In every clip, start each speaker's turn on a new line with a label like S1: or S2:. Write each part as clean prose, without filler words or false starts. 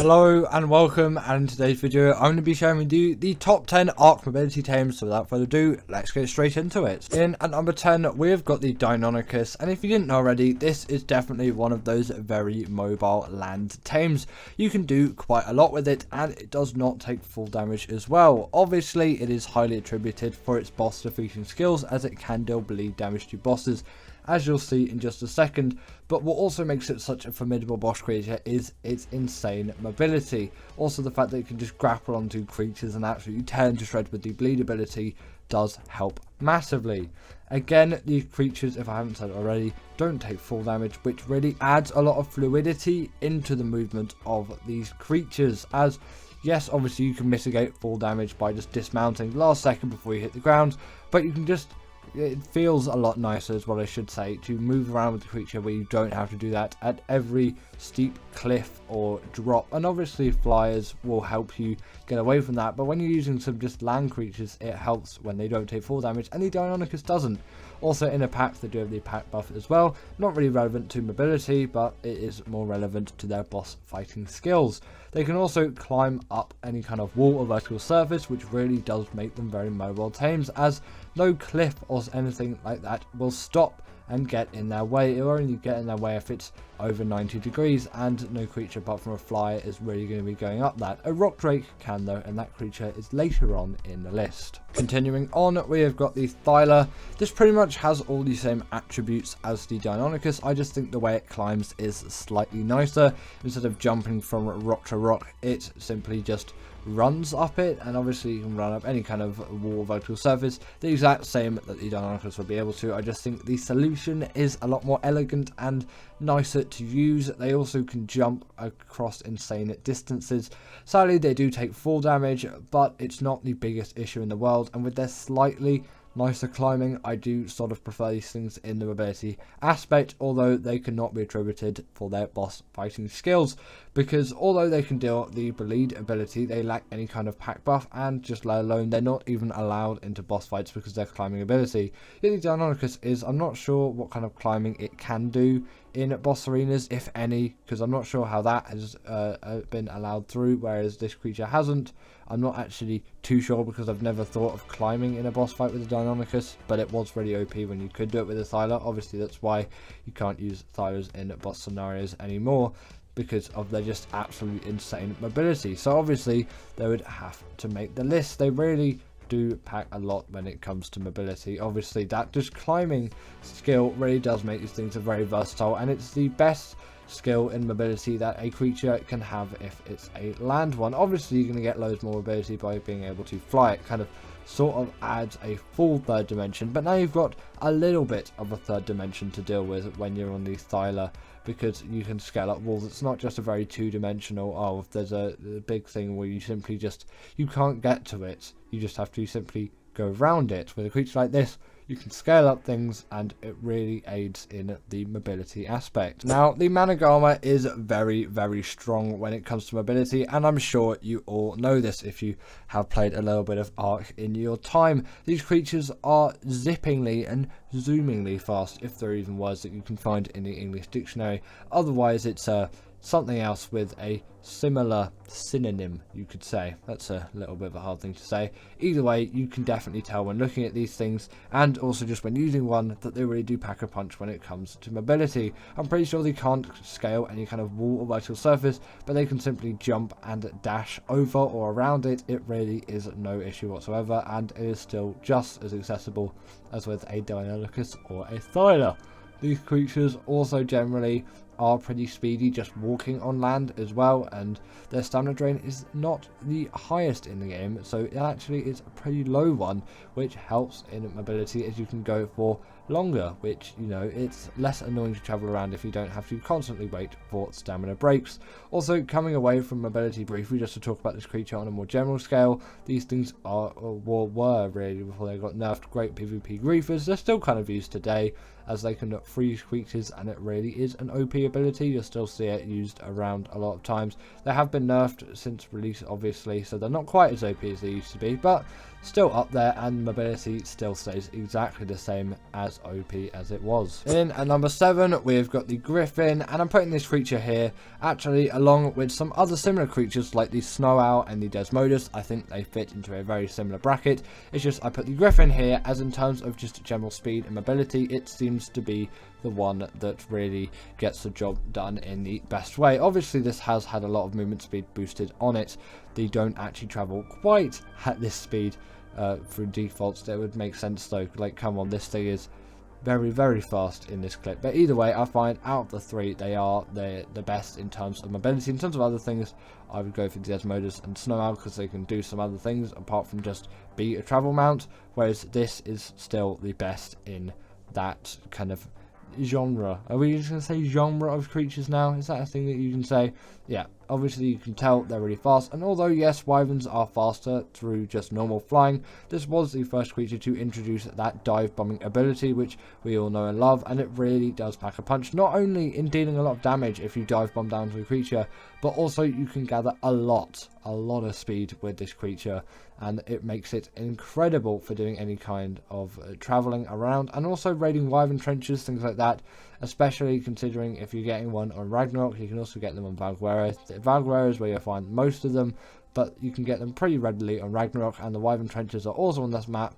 S1: Hello and welcome, and in today's video I'm going to be showing you the top 10 arc mobility tames. So without further ado, let's get straight into it. In at number 10 we've got the Deinonychus, and if you didn't know already, this is definitely one of those very mobile land tames. You can do quite a lot with it, and it does not take full damage as well. Obviously it is highly attributed for its boss defeating skills, as it can deal bleed damage to bosses, as you'll see in just a second. But what also makes it such a formidable boss creature is its insane mobility. Also the fact that it can just grapple onto creatures and absolutely tear into shreds with the bleed ability does help massively. Again, these creatures, if I haven't said it already, don't take full damage, which really adds a lot of fluidity into the movement of these creatures, as yes, obviously you can mitigate full damage by just dismounting the last second before you hit the ground, but you can just, it feels a lot nicer is what I should say, to move around with the creature where you don't have to do that at every steep cliff or drop. And obviously flyers will help you get away from that, but when you're using some just land creatures, it helps when they don't take full damage, and the Deinonychus doesn't. Also in a pack, they do have the pack buff as well, not really relevant to mobility, but it is more relevant to their boss fighting skills. They can also climb up any kind of wall or vertical surface, which really does make them very mobile tames, as no cliff or anything like that will stop and get in their way. It will only get in their way if it's over 90 degrees, and no creature apart from a flyer is really going to be going up that. A rock drake can though, and that creature is later on in the list. Continuing on, we have got the Thyla. This pretty much has all the same attributes as the Deinonychus. I just think the way it climbs is slightly nicer. Instead of jumping from rock to rock, it simply just runs up it, and obviously you can run up any kind of wall or vertical surface the exact same that the Deinonychus will be able to. I just think the solution is a lot more elegant and nicer to use. They also can jump across insane distances. Sadly they do take full damage, but it's not the biggest issue in the world, and with their slightly nicer climbing, I do sort of prefer these things in the mobility aspect, although they cannot be attributed for their boss fighting skills, because although they can deal the bleed ability, they lack any kind of pack buff, and just let alone they're not even allowed into boss fights because of their climbing ability. Yet the Deinonychus is, I'm not sure what kind of climbing it can do in boss arenas, if any, because I'm not sure how that has been allowed through, whereas this creature hasn't. I'm not actually too sure, because I've never thought of climbing in a boss fight with the Deinonychus, but it was really OP when you could do it with a Thyla. Obviously that's why you can't use Thylas in boss scenarios anymore, because of their just absolutely insane mobility. So obviously they would have to make the list. They really do pack a lot when it comes to mobility. Obviously that just climbing skill really does make these things very versatile, and it's the best skill in mobility that a creature can have if it's a land one. Obviously you're going to get loads more mobility by being able to fly. It kind of sort of adds a full third dimension, but now you've got a little bit of a third dimension to deal with when you're on the Thyla, because you can scale up walls. It's not just a very two-dimensional, oh, if there's a big thing where you simply just, you can't get to it, you just have to simply go around it. With a creature like this, you can scale up things, and it really aids in the mobility aspect. Now, the Managarmr is very, very strong when it comes to mobility, and I'm sure you all know this if you have played a little bit of Arc in your time. These creatures are zippingly and zoomingly fast, if there are even words that you can find in the English dictionary. Otherwise, it's something else with a similar synonym, you could say. That's a little bit of a hard thing to say. Either way, you can definitely tell when looking at these things, and also just when using one, that they really do pack a punch when it comes to mobility. I'm pretty sure they can't scale any kind of wall or vertical surface, but they can simply jump and dash over or around it. It really is no issue whatsoever, and it is still just as accessible as with a Deinonychus or a Thyla. These creatures also generally are pretty speedy just walking on land as well, and their stamina drain is not the highest in the game, so it actually is a pretty low one, which helps in mobility as you can go for longer, which, you know, it's less annoying to travel around if you don't have to constantly wait for stamina breaks. Also, coming away from mobility briefly, just to talk about this creature on a more general scale, these things are, or were really, before they got nerfed, great PvP griefers. They're still kind of used today, as they can freeze creatures, and it really is an OP ability. You'll still see it used around a lot of times. They have been nerfed since release, obviously, so they're not quite as OP as they used to be, but still up there, and mobility still stays exactly the same as as OP as it was. In at number 7, we've got the Griffin, and I'm putting this creature here actually along with some other similar creatures like the Snow Owl and the Desmodus. I think they fit into a very similar bracket. It's just I put the Griffin here as in terms of just general speed and mobility, it seems to be the one that really gets the job done in the best way. Obviously this has had a lot of movement speed boosted on it. They don't actually travel quite at this speed through defaults. That would make sense though, like come on, this thing is very fast in this clip. But either way, I find out of the 3 they are the best in terms of mobility. In terms of other things, I would go for Desmodus and Snow Owl because they can do some other things apart from just be a travel mount, whereas this is still the best in that kind of genre. Are we just going to say genre of creatures now? Is that a thing that you can say? Yeah, obviously you can tell they're really fast, and although yes, wyverns are faster through just normal flying, this was the first creature to introduce that dive bombing ability, which we all know and love, and it really does pack a punch, not only in dealing a lot of damage if you dive bomb down to a creature, but also you can gather a lot of speed with this creature, and it makes it incredible for doing any kind of traveling around, and also raiding wyvern trenches, things like that, especially considering if you're getting one on Ragnarok, you can also get them on Valguera. Valguera is where you'll find most of them, but you can get them pretty readily on Ragnarok, and the wyvern trenches are also on this map.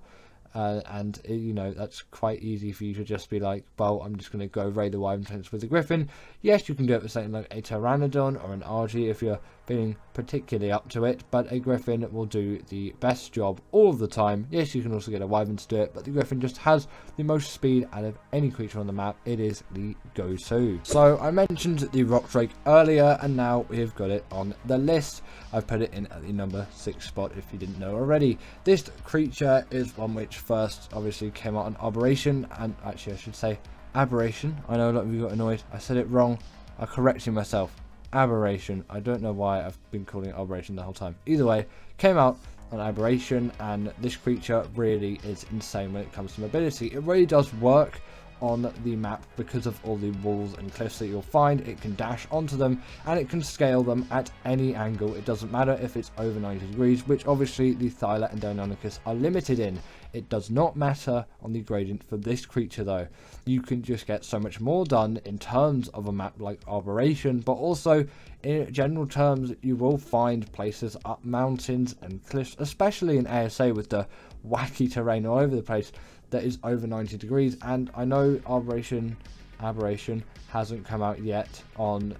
S1: And you know, that's quite easy for you to just be like, well, I'm just going to go raid the wyvern trench with the Griffin. Yes, you can do it with something like a Pteranodon or an RG if you're being particularly up to it, but a Griffin will do the best job all of the time. Yes, you can also get a wyvern to do it, but the Griffin just has the most speed out of any creature on the map. It is the go-to. So I mentioned the Rock Drake earlier, and now we've got it on the list. I've put it in at the number 6 spot if you didn't know already. This creature is one which first obviously came out on Aberration, and actually I should say Aberration. I know a lot of you got annoyed. I said it wrong. I'm correcting myself. Aberration. I don't know why I've been calling it Aberration the whole time. Either way, came out on Aberration, and this creature really is insane when it comes to mobility. It really does work on the map because of all the walls and cliffs that you'll find. It can dash onto them, and it can scale them at any angle. It doesn't matter if it's over 90 degrees, which obviously the Thyla and Deinonychus are limited in. It does not matter on the gradient for this creature though. You can just get so much more done in terms of a map like Aberration, but also in general terms you will find places up mountains and cliffs, especially in ASA with the wacky terrain all over the place, that is over 90 degrees. And I know Aberration hasn't come out yet on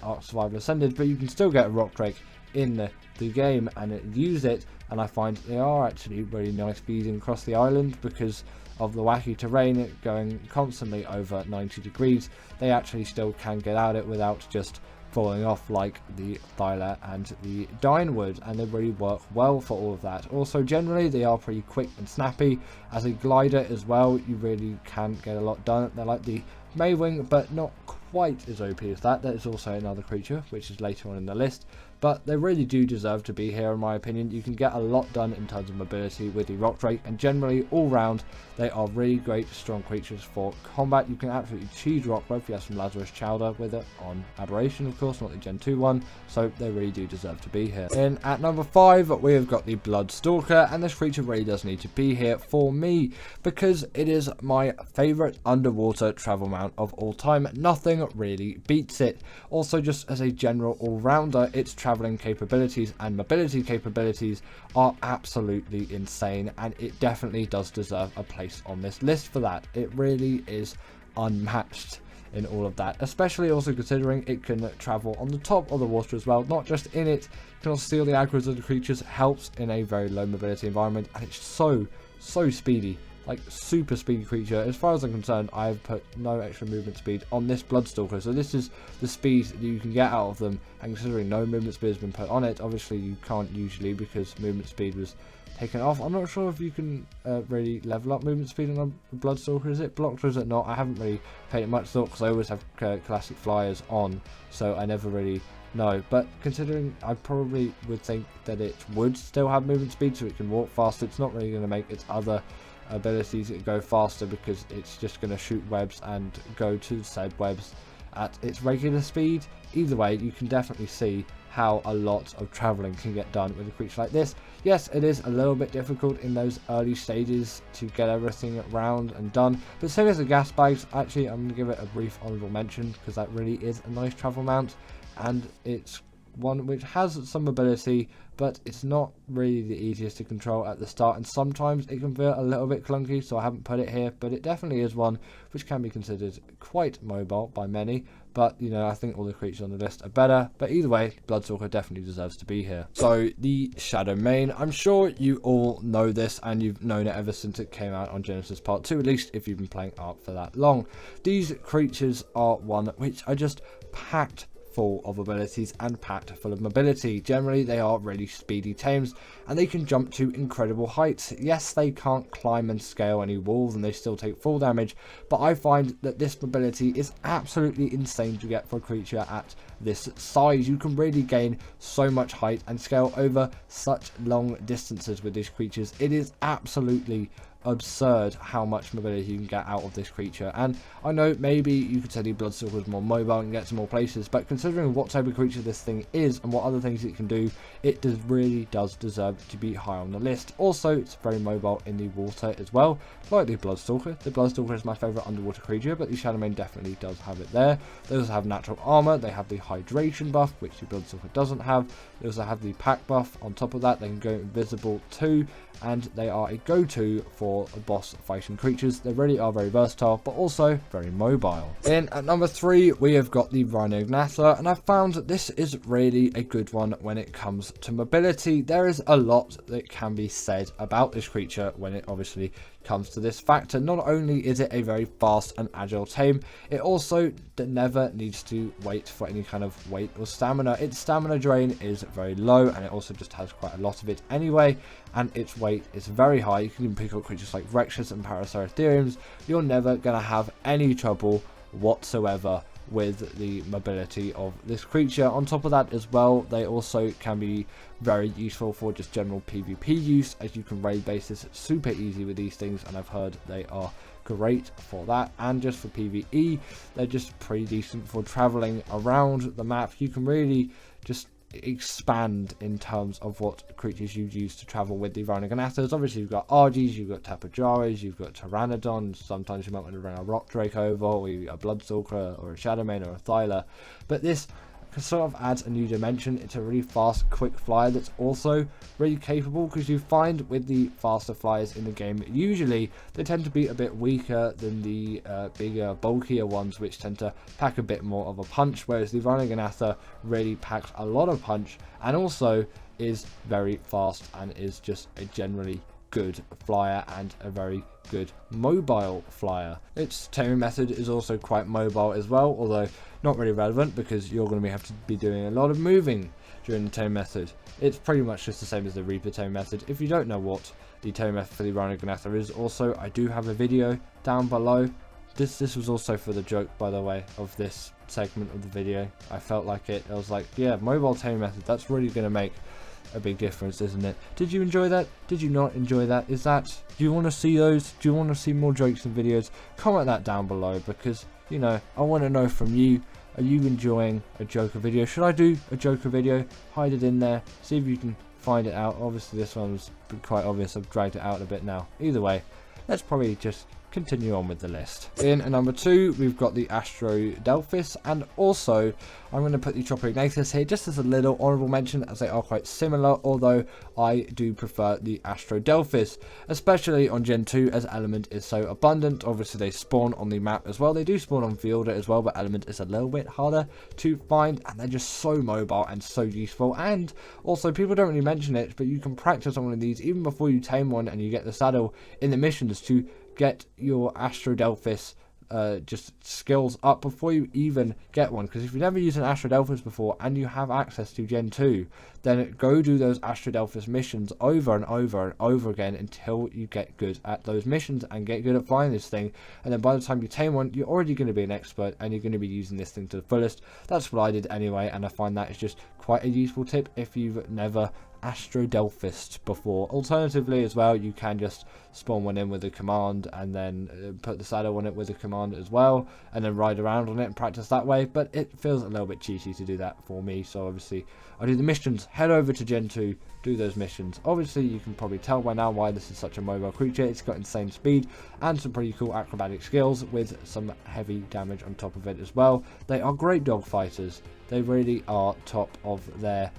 S1: Ark Survival Ascended, but you can still get a Rock Drake in the game and use it, and I find they are actually really nice speeding across the island because of the wacky terrain going constantly over 90 degrees. They actually still can get at it without just falling off like the Thyla and the Dinewood, and they really work well for all of that. Also, generally they are pretty quick and snappy. As a glider as well, you really can get a lot done. They're like the Maewing, but not quite as OP as that. That is also another creature which is later on in the list, but they really do deserve to be here in my opinion. You can get a lot done in terms of mobility with the Rock Drake, and generally all round they are really great strong creatures for combat. You can absolutely cheese Rockbro if you have some Lazarus Chowder with it on Aberration, of course, not the Gen 2 one, so they really do deserve to be here. In at number 5 we have got the Bloodstalker, and this creature really does need to be here for me because it is my favourite underwater travel mount of all time. Nothing really beats it. Also, just as a general all-rounder, its traveling capabilities and mobility capabilities are absolutely insane, and it definitely does deserve a place on this list for that. It really is unmatched in all of that, especially also considering it can travel on the top of the water as well, not just in it. It can also steal the aggros of the creatures, helps in a very low mobility environment, and it's so speedy. Like, super speedy creature. As far as I'm concerned, I've put no extra movement speed on this Bloodstalker, so this is the speed that you can get out of them, and considering no movement speed has been put on it, obviously you can't usually because movement speed was taken off. I'm not sure if you can really level up movement speed on a Bloodstalker. Is it blocked or is it not? I haven't really paid it much thought because I always have classic flyers on, so I never really know. But considering, I probably would think that it would still have movement speed so it can walk faster. It's not really going to make its other abilities go faster because it's just going to shoot webs and go to said webs at its regular speed. Either way, you can definitely see how a lot of traveling can get done with a creature like this. Yes, it is a little bit difficult in those early stages to get everything around and done, but same as the gas bags, actually I'm going to give it a brief honourable mention because that really is a nice travel mount, and it's one which has some ability, but it's not really the easiest to control at the start, and sometimes it can feel a little bit clunky, so I haven't put it here, but it definitely is one which can be considered quite mobile by many. But, you know, I think all the creatures on the list are better. But either way, Bloodstalker definitely deserves to be here. So, the Shadowmane. I'm sure you all know this, and you've known it ever since it came out on Genesis Part 2, at least if you've been playing Ark for that long. These creatures are one which are just packed full of abilities and packed full of mobility. Generally, they are really speedy tames, and they can jump to incredible heights. Yes, they can't climb and scale any walls, and they still take full damage, but I find that this mobility is absolutely insane to get for a creature at this size. You can really gain so much height and scale over such long distances with these creatures. It is absolutely absurd how much mobility you can get out of this creature. And I know maybe you could say the Bloodstalker is more mobile and get to more places, but considering what type of creature this thing is and what other things it can do, it really does deserve to be high on the list. Also, it's very mobile in the water as well, like the Bloodstalker. The Bloodstalker is my favourite underwater creature, but the Shadowmane definitely does have it there. They also have natural armour, they have the hydration buff, which the Bloodstalker doesn't have. They also have the pack buff. On top of that, they can go invisible too, and they are a go-to for boss fighting creatures. They really are very versatile, but also very mobile. In at number 3, we have got the Rhynio, and I found that this is really a good one when it comes to mobility. There is a lot that can be said about this creature when it obviously comes to this factor. Not only is it a very fast and agile tame, it also never needs to wait for any kind of weight or stamina. Its stamina drain is very low, and it also just has quite a lot of it anyway, and its weight is very high. You can even pick up creatures like Rexus and Paraceratheriums. You're never going to have any trouble whatsoever with the mobility of this creature. On top of that as well, they also can be very useful for just general PvP use, as you can raid bases super easy with these things, and I've heard they are great for that. And just for PvE, they're just pretty decent for traveling around the map. You can really just expand in terms of what creatures you use to travel with the Rhynio. Obviously, you've got Argies, you've got Tapajaras, you've got Pteranodons. Sometimes you might want to run a Rock Drake over, or a Bloodstalker, or a Shadowmane, or a Thyla. But this sort of adds a new dimension. It's a really fast, quick flyer that's also really capable, because you find with the faster flyers in the game, usually they tend to be a bit weaker than the bigger, bulkier ones, which tend to pack a bit more of a punch, whereas the Rhynio really packs a lot of punch, and also is very fast, and is just a generally good flyer and a very good mobile flyer. Its taming method is also quite mobile as well, although not really relevant, because you're going to have to be doing a lot of moving during the taming method. It's pretty much just the same as the Reaper taming method. If you don't know what the taming method for the Rhynio is, also I do have a video down below. This was also for the joke, by the way, of this segment of the video. I felt like it. I was like, yeah, mobile taming method, that's really going to make a big difference, isn't it? Did you enjoy that? Did you not enjoy that? Do you want to see those? Do you want to see more jokes and videos? Comment that down below, because, you know, I want to know from you. Are you enjoying a Joker video? Should I do a Joker video? Hide it in there, see if you can find it out. Obviously this one was quite obvious, I've dragged it out a bit now. Either way, let's probably just continue on with the list. In at number 2, we've got the Astrodelphis, and also I'm going to put the Tropoignatus here just as a little honourable mention, as they are quite similar, although I do prefer the Astrodelphis, especially on Gen 2, as Element is so abundant. Obviously they spawn on the map as well, they do spawn on Fielder as well, but Element is a little bit harder to find, and they're just so mobile and so useful. And also, people don't really mention it, but you can practice on one of these even before you tame one and you get the saddle in the missions to get your Astrodelphis just skills up before you even get one. Because if you've never used an Astrodelphis before and you have access to Gen 2, then go do those Astrodelphis missions over and over and over again until you get good at those missions and get good at flying this thing. And then by the time you tame one, you're already going to be an expert and you're going to be using this thing to the fullest. That's what I did anyway, and I find that is just quite a useful tip if you've never Astrodelphis before. Alternatively as well, you can just spawn one in with a command and then put the saddle on it with a command as well, and then ride around on it and practice that way, but it feels a little bit cheesy to do that for me, so obviously I do the missions. Head over to Gen 2, do those missions. Obviously you can probably tell by now why this is such a mobile creature. It's got insane speed and some pretty cool acrobatic skills with some heavy damage on top of it as well. They are great dog fighters. They really are top of their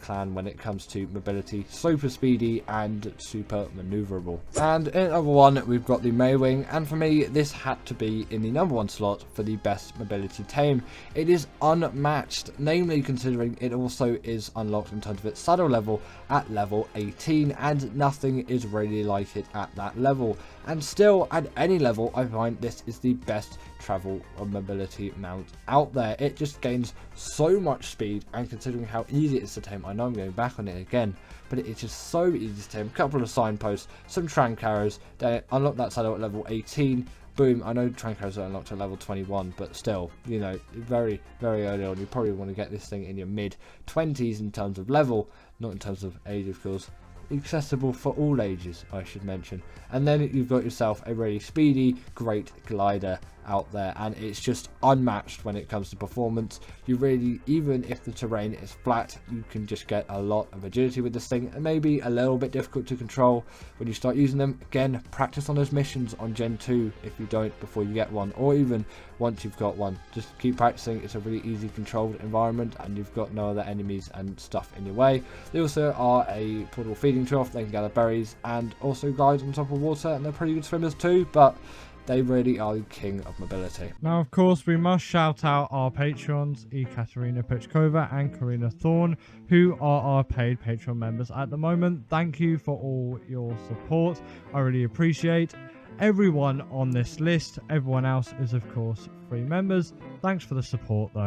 S1: clan when it comes to mobility, super speedy and super maneuverable. And in number 1 we've got the Maewing, and for me this had to be in the number 1 slot for the best mobility tame. It is unmatched, namely considering it also is unlocked in terms of its saddle level at level 18, and nothing is really like it at that level. And still, at any level, I find this is the best travel or mobility mount out there. It just gains so much speed, and considering how easy it is to tame, I know I'm going back on it again, but it's just so easy to tame. A couple of signposts, some trank arrows, then unlock that saddle at level 18. Boom, I know trank arrows are unlocked at level 21, but still, you know, very, very early on, you probably want to get this thing in your mid-20s in terms of level, not in terms of age, of course. Accessible for all ages, I should mention. And then you've got yourself a really speedy, great glider out there, and it's just unmatched when it comes to performance. You really, even if the terrain is flat, you can just get a lot of agility with this thing, and maybe a little bit difficult to control when you start using them. Again, practice on those missions on Gen 2 if you don't before you get one, or even once you've got one. Just keep practicing. It's a really easy controlled environment, and you've got no other enemies and stuff in your way. They also are a portable feeding trough. They can gather berries and also glide on top of water, and they're pretty good swimmers too, but they really are the king of mobility.
S2: Now, of course, we must shout out our patrons, Ekaterina Puchkova and Karina Thorne, who are our paid Patreon members at the moment. Thank you for all your support. I really appreciate everyone on this list. Everyone else is, of course, free members. Thanks for the support, though.